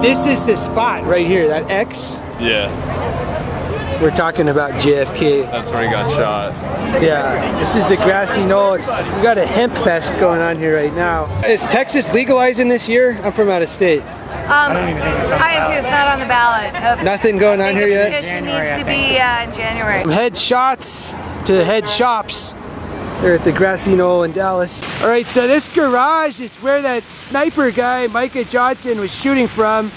this is the spot right here, that X. Yeah. We're talking about JFK. That's where he got shot. Yeah, this is the grassy knoll. We got a hemp fest going on here right now. Is Texas legalizing this year? I'm from out of state. I am too. It's not on the ballot. Nothing going on here yet? The petition needs to be in January. From head shots to head shops. They're at the grassy knoll in Dallas. All right, so this garage is where that sniper guy, Micah Johnson, was shooting from.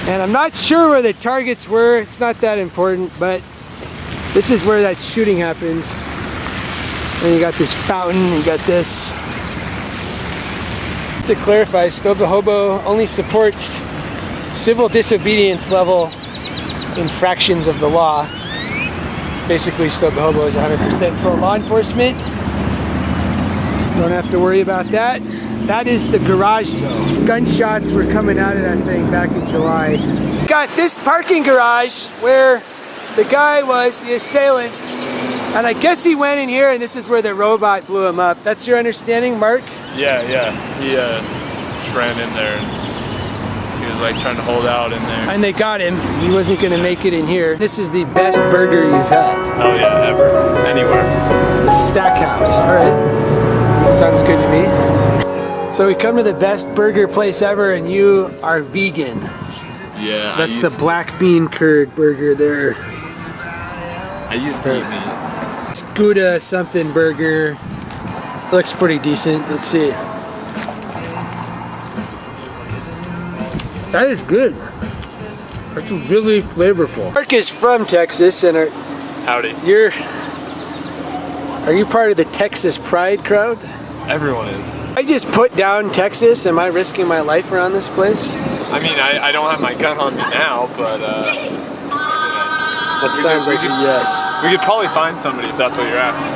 And I'm not sure where the targets were. It's not that important, but this is where that shooting happened. And you got this fountain, you got this. Just to clarify, Stobe The Hobo only supports civil disobedience level infractions of the law. Basically, Stobe The Hobo is 100% pro law enforcement. Don't have to worry about that. That is the garage though. Gunshots were coming out of that thing back in July. Got this parking garage where the guy was, the assailant, and I guess he went in here and this is where the robot blew him up. That's your understanding, Mark? Yeah. He just ran in there and he was like trying to hold out in there. And they got him. He wasn't gonna make it in here. This is the best burger you've had. Oh yeah, ever. Anywhere. The Stackhouse. All right. Sounds good to me. So we come to the best burger place ever and you are vegan. Yeah. That's the black bean curd burger there. I used to eat meat. Gouda something burger. Looks pretty decent. Let's see. That is good. That's really flavorful. Mark is from Texas and Howdy. are you part of the Texas Pride crowd? Everyone is. I just put down Texas. Am I risking my life around this place? I mean, I don't have my gun on me now, but That sounds like a yes. we could probably find somebody if that's what you're asking.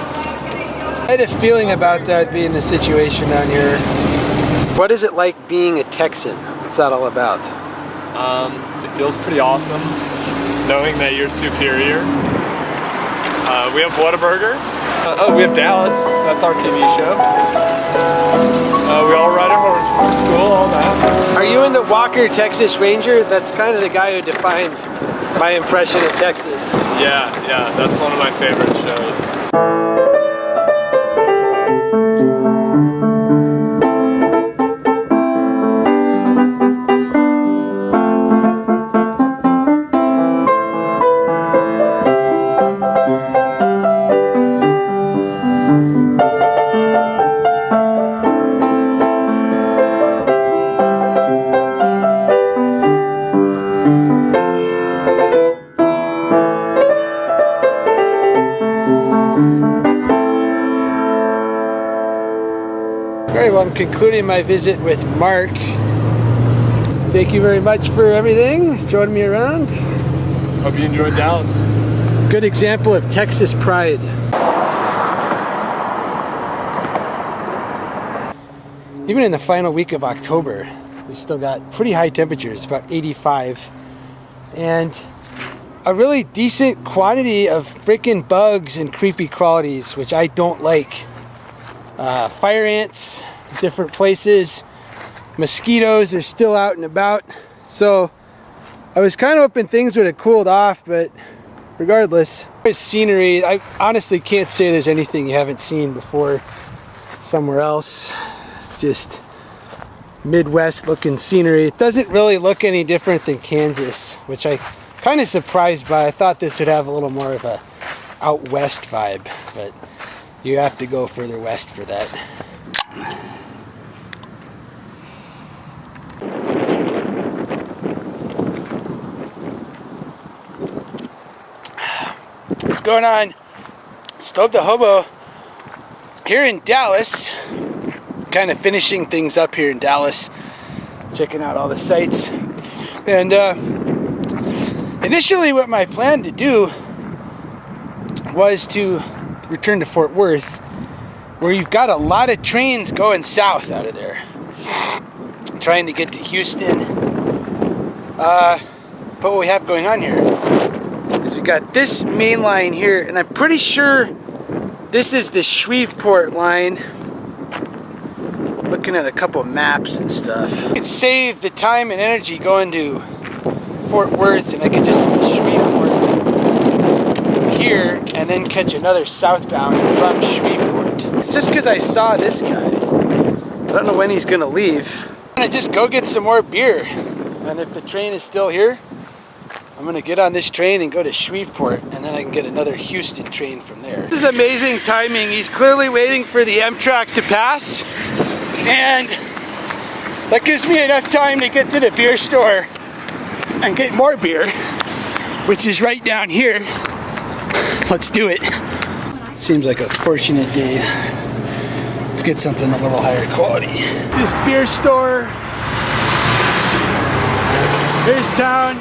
I had a feeling about that being the situation down here. What is it like being a Texan? What's that all about? It feels pretty awesome knowing that you're superior. We have Whataburger. We have Dallas. That's our TV show. We all ride our horses to school, all that. Are you in the Walker Texas Ranger? That's kind of the guy who defined my impression of Texas. Yeah, that's one of my favorite shows. Alright, well, I'm concluding my visit with Mark. Thank you very much for everything, showing me around. Hope you enjoyed Dallas. Good example of Texas pride. Even in the final week of October, we still got pretty high temperatures, about 85. And a really decent quantity of freaking bugs and creepy qualities, which I don't like. Fire ants, different places. Mosquitoes are still out and about. So I was kind of hoping things would have cooled off, but regardless. There's scenery. I honestly can't say there's anything you haven't seen before somewhere else. It's just Midwest looking scenery. It doesn't really look any different than Kansas, which I kind of surprised by. I thought this would have a little more of a out west vibe, but you have to go further west for that. What's going on? Stobe The Hobo here in Dallas. Kind of finishing things up here in Dallas. Checking out all the sites. And initially what my plan to do was to return to Fort Worth, where you've got a lot of trains going south out of there. Trying to get to Houston. But what we have going on here is we got this main line here, and I'm pretty sure this is the Shreveport line. looking at a couple maps and stuff. I could save the time and energy going to Fort Worth, and I could just Shreveport here and then catch another southbound from Shreveport. It's just because I saw this guy. I don't know when he's gonna leave. I'm gonna just go get some more beer, and if the train is still here, I'm gonna get on this train and go to Shreveport, and then I can get another Houston train from there. This is amazing timing. He's clearly waiting for the Amtrak to pass, and that gives me enough time to get to the beer store and get more beer, which is right down here. Let's do it. Seems like a fortunate day. Let's get something a little higher quality. This beer store. Here's town.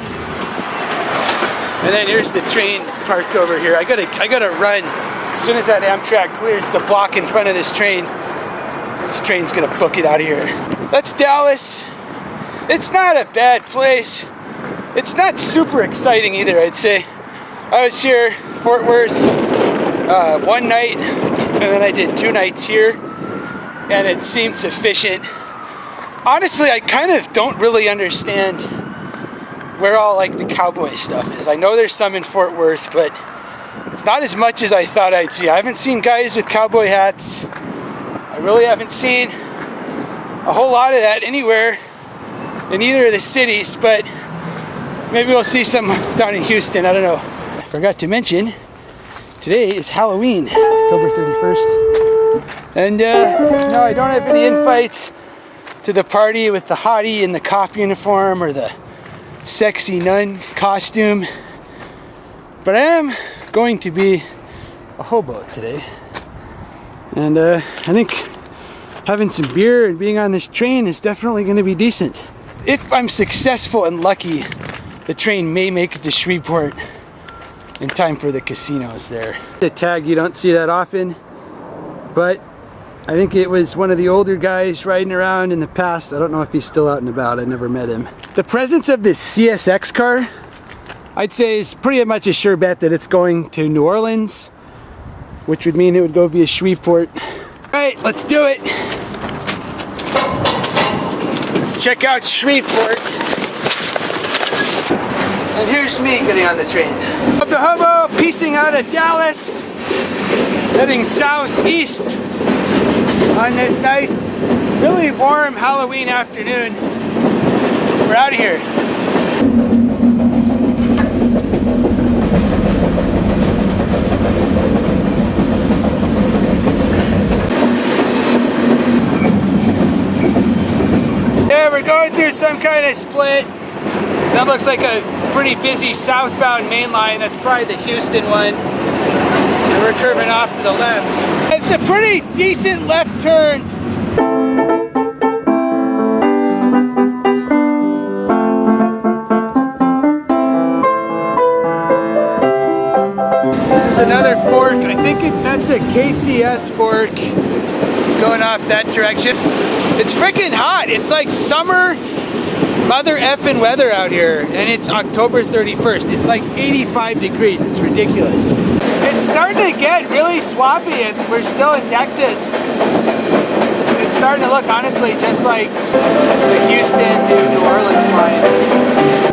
And then here's the train parked over here. I gotta run. As soon as that Amtrak clears the block in front of this train's gonna book it out of here. That's Dallas. It's not a bad place. It's not super exciting either, I'd say. I was here, Fort Worth, one night, and then I did 2 nights here, and it seemed sufficient. Honestly, I kind of don't really understand where all like the cowboy stuff is. I know there's some in Fort Worth, but it's not as much as I thought I'd see. I haven't seen guys with cowboy hats. I really haven't seen a whole lot of that anywhere in either of the cities, but maybe we'll see some down in Houston, I don't know. Forgot to mention, today is Halloween, October 31st. And no, I don't have any invites to the party with the hottie in the cop uniform or the sexy nun costume. But I am going to be a hobo today. And I think having some beer and being on this train is definitely going to be decent. If I'm successful and lucky, the train may make it to Shreveport in time for the casinos there. The tag, you don't see that often, but I think it was one of the older guys riding around in the past. I don't know if he's still out and about. I never met him. The presence of this CSX car, I'd say, is pretty much a sure bet that it's going to New Orleans, which would mean it would go via Shreveport. All right, let's do it. Let's check out Shreveport. And here's me getting on the train. Stobe The Hobo, piecing out of Dallas, heading southeast on this nice, really warm Halloween afternoon. We're out of here. Yeah, we're going through some kind of split. That looks like a pretty busy southbound main line. That's probably the Houston one. And we're curving off to the left. It's a pretty decent left turn. There's another fork. I think that's a KCS fork going off that direction. It's freaking hot. It's like summer mother effing weather out here, and it's October 31st. It's like 85 degrees. It's ridiculous. It's starting to get really swampy, and we're still in Texas. It's starting to look, honestly, just like the Houston to New Orleans line.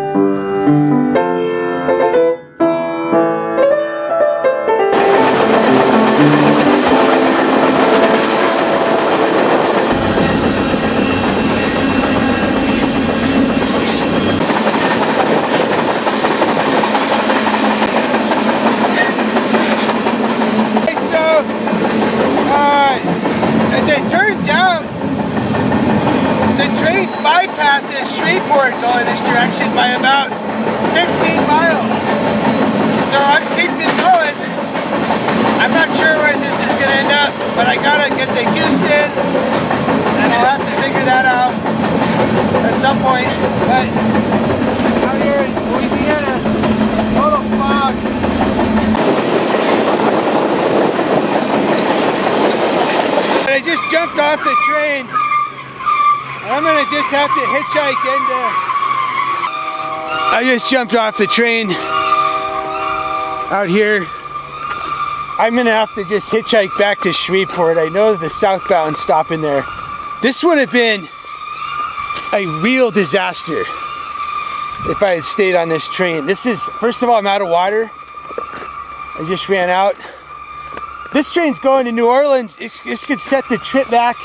As it turns out, the train bypasses Shreveport going this direction by about 15 miles. So I'm keeping going. I'm not sure where this is going to end up, but I gotta get to Houston, and I'll have to figure that out at some point. But out here in Louisiana, total fog. I just jumped off the train, and I'm gonna just have to hitchhike into. I just jumped off the train out here. I'm gonna have to just hitchhike back to Shreveport. I know the southbound stopping there. This would have been a real disaster if I had stayed on this train. This is, first of all, I'm out of water. I just ran out. This train's going to New Orleans. This could set the trip back.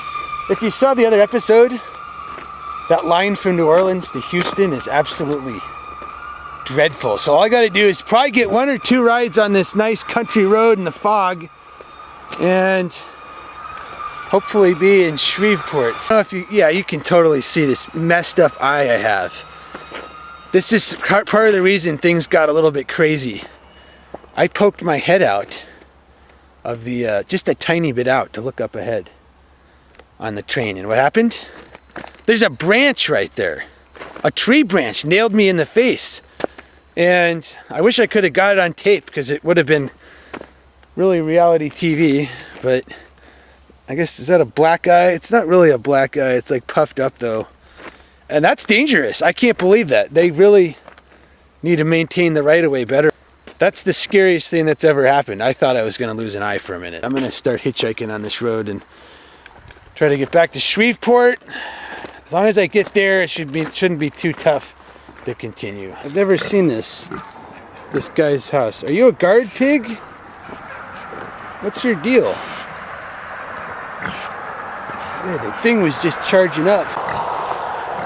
If you saw the other episode, that line from New Orleans to Houston is absolutely dreadful. So all I gotta do is probably get 1 or 2 rides on this nice country road in the fog and hopefully be in Shreveport. I don't know if you, yeah, you can totally see this messed up eye I have. This is part of the reason things got a little bit crazy. I poked my head out of the, just a tiny bit out to look up ahead on the train. And what happened? There's a branch right there. A tree branch nailed me in the face. And I wish I could have got it on tape because it would have been really reality TV, but I guess, is that a black eye? It's not really a black eye. It's like puffed up though. And that's dangerous. I can't believe that. They really need to maintain the right of way better. That's the scariest thing that's ever happened. I thought I was going to lose an eye for a minute. I'm going to start hitchhiking on this road and try to get back to Shreveport. As long as I get there, it shouldn't be too tough to continue. I've never seen this guy's house. Are you a guard pig? What's your deal? Yeah, the thing was just charging up.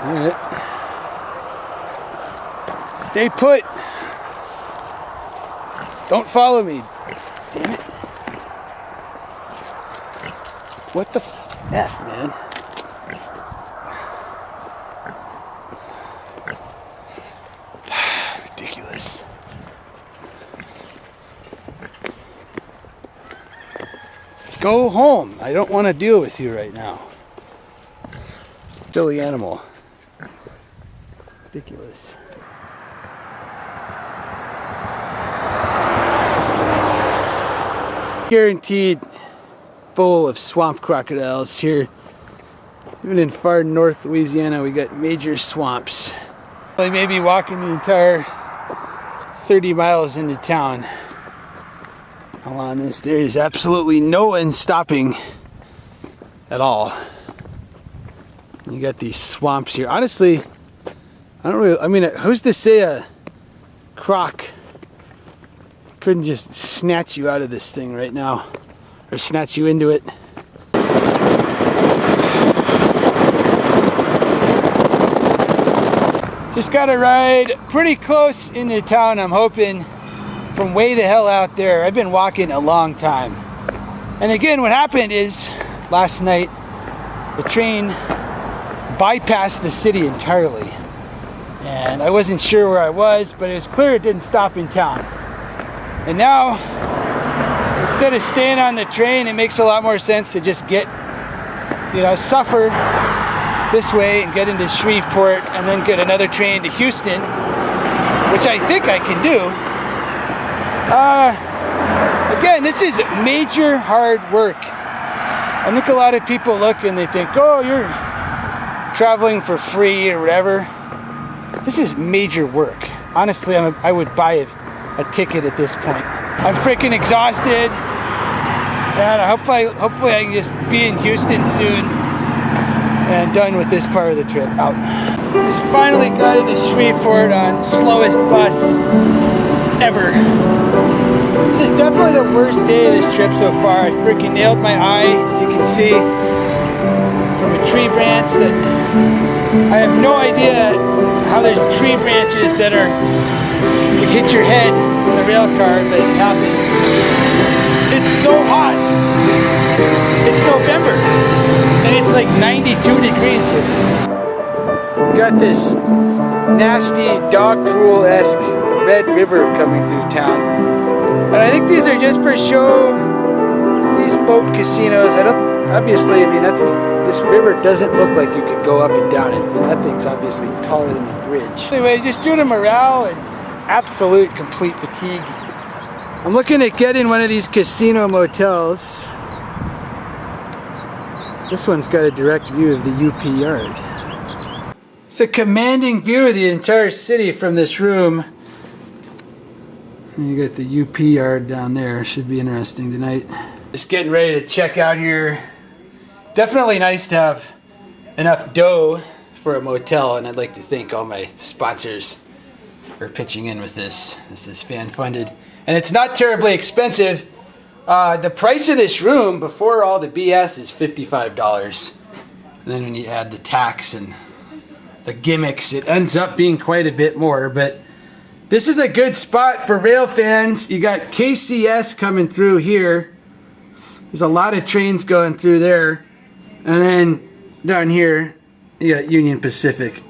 All right. Stay put. Don't follow me. Damn it. What the F, man? Ridiculous. Go home. I don't want to deal with you right now. Silly animal. Ridiculous. Guaranteed full of swamp crocodiles here. Even in far north Louisiana, we got major swamps. I may be walking the entire 30 miles into town. Along this, there is absolutely no one stopping at all. You got these swamps here. Honestly, I mean, who's to say a croc couldn't just snatch you out of this thing right now, or snatch you into it. Just got to ride pretty close into town, I'm hoping, from way the hell out there. I've been walking a long time. And again, what happened is, last night, the train bypassed the city entirely. And I wasn't sure where I was, but it was clear it didn't stop in town. And now, instead of staying on the train, it makes a lot more sense to just get, suffer this way and get into Shreveport and then get another train to Houston, which I think I can do. Again, this is major hard work. I think a lot of people look and they think, oh, you're traveling for free or whatever. This is major work. Honestly, I would buy a ticket at this point. I'm freaking exhausted, and hopefully I can just be in Houston soon and done with this part of the trip. Out. Just finally got into Shreveport on slowest bus ever. This is definitely the worst day of this trip so far. I freaking nailed my eye, as you can see, from a tree branch that I have no idea how there's tree branches that you hit your head on a rail car, but it happened. It's so hot. It's November and it's like 92 degrees here. Got this nasty dog drool-esque Red River coming through town. And I think these are just for show, these boat casinos. Obviously, I mean, this river doesn't look like you could go up and down it. And that thing's obviously taller than the bridge. Anyway, just due to morale and absolute complete fatigue, I'm looking at getting one of these casino motels. This one's got a direct view of the UP yard. It's a commanding view of the entire city from this room. And you got the UP yard down there. Should be interesting tonight. Just getting ready to check out here. Definitely nice to have enough dough for a motel, and I'd like to thank all my sponsors for pitching in with this. This is fan funded, and it's not terribly expensive. The price of this room before all the BS is $55, and then when you add the tax and the gimmicks, it ends up being quite a bit more. But this is a good spot for rail fans. You got KCS coming through here. There's a lot of trains going through there, and then down here you got Union Pacific.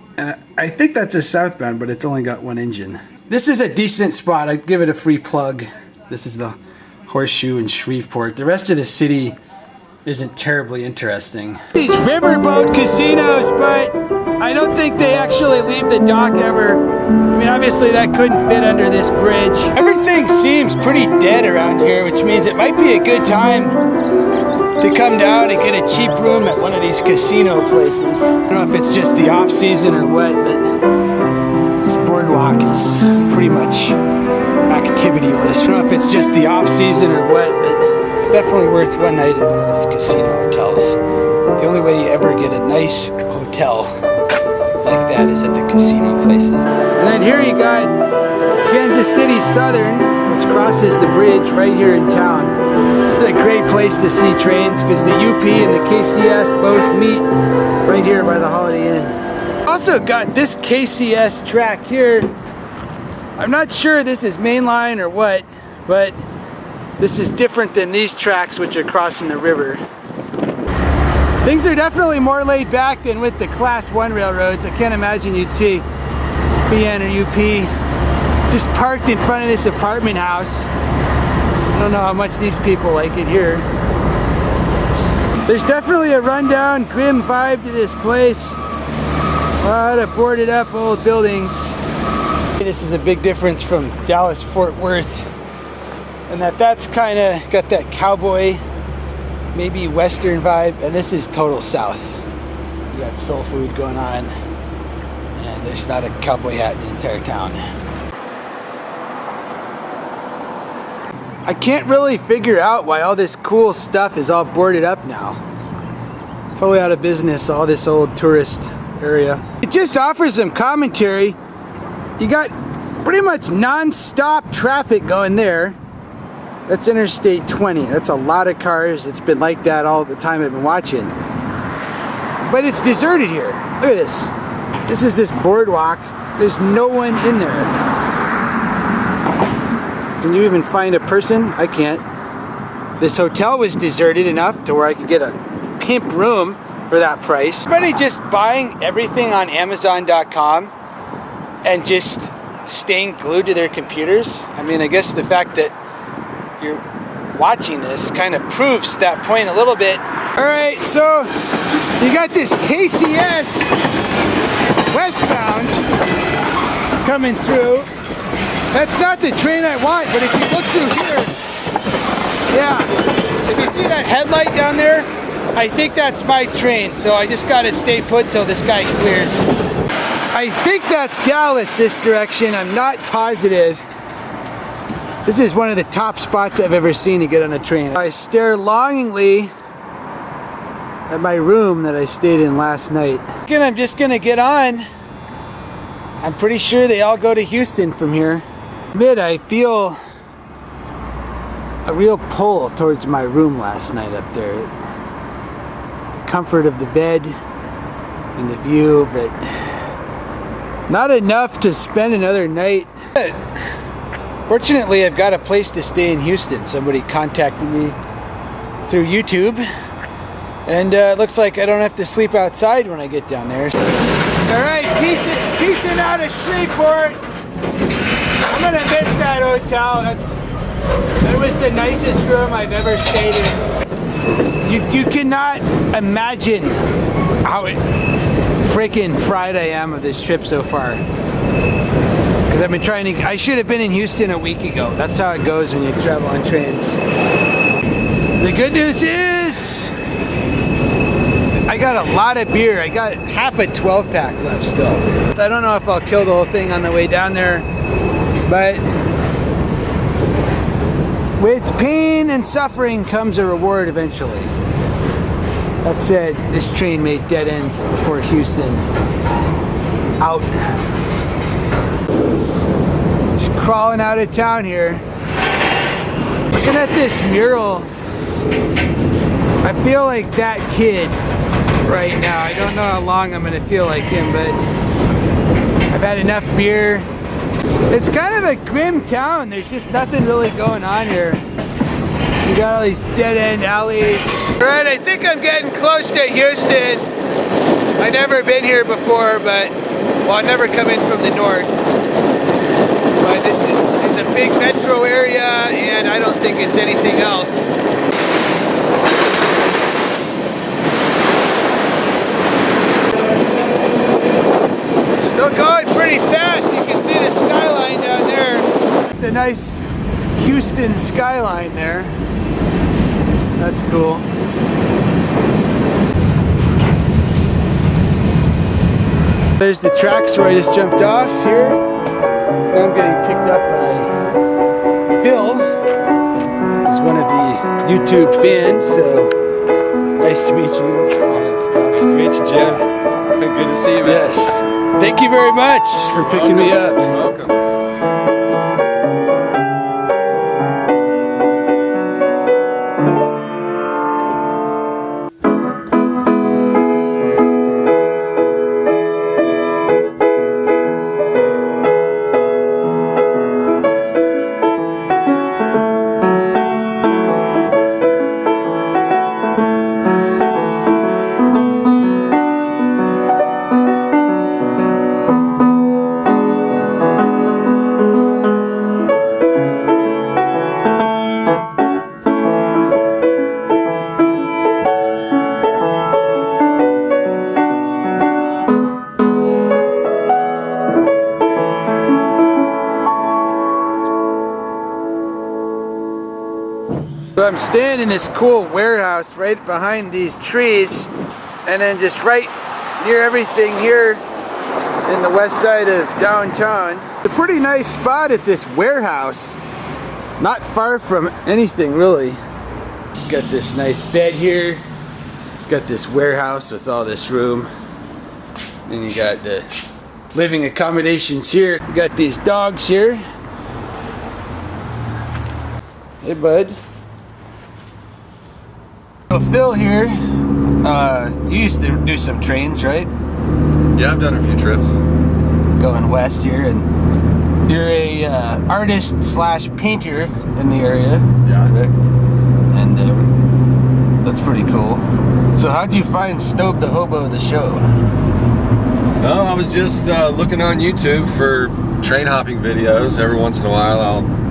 I think that's a southbound, but it's only got one engine. This is a decent spot. I'd give it a free plug. This is the Horseshoe in Shreveport. The rest of the city isn't terribly interesting. These riverboat casinos, but I don't think they actually leave the dock ever. I mean, obviously that couldn't fit under this bridge. Everything seems pretty dead around here, which means it might be a good time to come down and get a cheap room at one of these casino places. I don't know if it's just the off season or what, but this boardwalk is pretty much activity-less. I don't know if it's just the off season or what, but it's definitely worth one night at one of these casino hotels. The only way you ever get a nice hotel like that is at the casino places. And then here you got Kansas City Southern, which crosses the bridge right here in town. It's a great place to see trains because the UP and the KCS both meet right here by the Holiday Inn. Also got this KCS track here. I'm not sure this is mainline or what, but this is different than these tracks which are crossing the river. Things are definitely more laid back than with the Class 1 railroads. I can't imagine you'd see BN or UP just parked in front of this apartment house. I don't know how much these people like it here. There's definitely a rundown, grim vibe to this place. A lot of boarded up old buildings. This is a big difference from Dallas-Fort Worth, and that's kind of got that cowboy, maybe western vibe, and this is total south. You got soul food going on, and there's not a cowboy hat in the entire town. I can't really figure out why all this cool stuff is all boarded up now. Totally out of business, all this old tourist area. It just offers some commentary. You got pretty much non-stop traffic going there. That's Interstate 20. That's a lot of cars. It's been like that all the time I've been watching. But it's deserted here. Look at this. This is this boardwalk. There's no one in there. Can you even find a person? I can't. This hotel was deserted enough to where I could get a pimp room for that price. Everybody just buying everything on Amazon.com and just staying glued to their computers. I mean, I guess the fact that you're watching this kind of proves that point a little bit. All right, so you got this KCS westbound coming through. That's not the train I want, but if you look through here, yeah, if you see that headlight down there, I think that's my train, so I just gotta stay put till this guy clears. I think that's Dallas this direction, I'm not positive. This is one of the top spots I've ever seen to get on a train. I stare longingly at my room that I stayed in last night. Again, I'm just gonna get on. I'm pretty sure they all go to Houston from here. I feel a real pull towards my room last night up there. The comfort of the bed and the view, but not enough to spend another night. Fortunately, I've got a place to stay in Houston. Somebody contacted me through YouTube, and it looks like I don't have to sleep outside when I get down there. All right, peacing out of Shreveport. I'm gonna miss that hotel. That was the nicest room I've ever stayed in. You cannot imagine how freaking fried I am of this trip so far. Because I've been trying to, I should have been in Houston a week ago. That's how it goes when you travel on trains. The good news is, I got a lot of beer. I got half a 12-pack left still. I don't know if I'll kill the whole thing on the way down there, but with pain and suffering comes a reward eventually. That said, this train made dead end before Houston. Out. Just crawling out of town here. Looking at this mural, I feel like that kid right now. I don't know how long I'm gonna feel like him, but I've had enough beer. It's kind of a grim town. There's just nothing really going on here. You got all these dead-end alleys. All right, I think I'm getting close to Houston. I've never been here before, but, well, I've never come in from the north. But this is a big metro area, and I don't think it's anything else. Still going pretty fast. You can see the skyline down there. The nice Houston skyline there. That's cool. There's the tracks where I just jumped off here. Now I'm getting picked up by Phil, who's one of the YouTube fans, so nice to meet you. Awesome stuff. Nice to meet you, Jim. Good to see you, man. Yes. Thank you very much for picking me up. You're welcome. So I'm staying in this cool warehouse right behind these trees, and then just right near everything here in the west side of downtown. A pretty nice spot at this warehouse, not far from anything really. Got this nice bed here, got this warehouse with all this room, and you got the living accommodations here. You got these dogs here. Hey bud. So Phil here, you used to do some trains, right? Yeah, I've done a few trips. Going west here, and you're a artist slash painter in the area. Yeah. Correct. And that's pretty cool. So how'd you find Stobe the Hobo, the show? Oh, I was just looking on YouTube for train hopping videos. Every once in a while I'll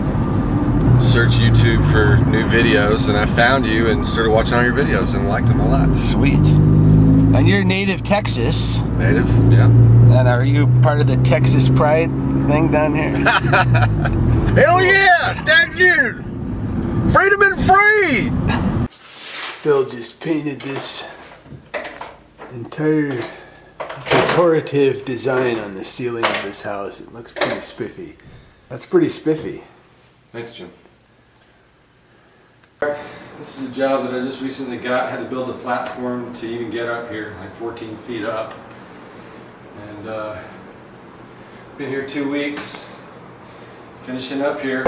search YouTube for new videos, and I found you and started watching all your videos and liked them a lot. Sweet. And you're native Texas. Native, yeah. And are you part of the Texas Pride thing down here? Hell yeah! Thank you! Freedom and free! Phil just painted this entire decorative design on the ceiling of this house. It looks pretty spiffy. That's pretty spiffy. Thanks, Jim. This is a job that I just recently got. I had to build a platform to even get up here, like 14 feet up. And been here 2 weeks, finishing up here.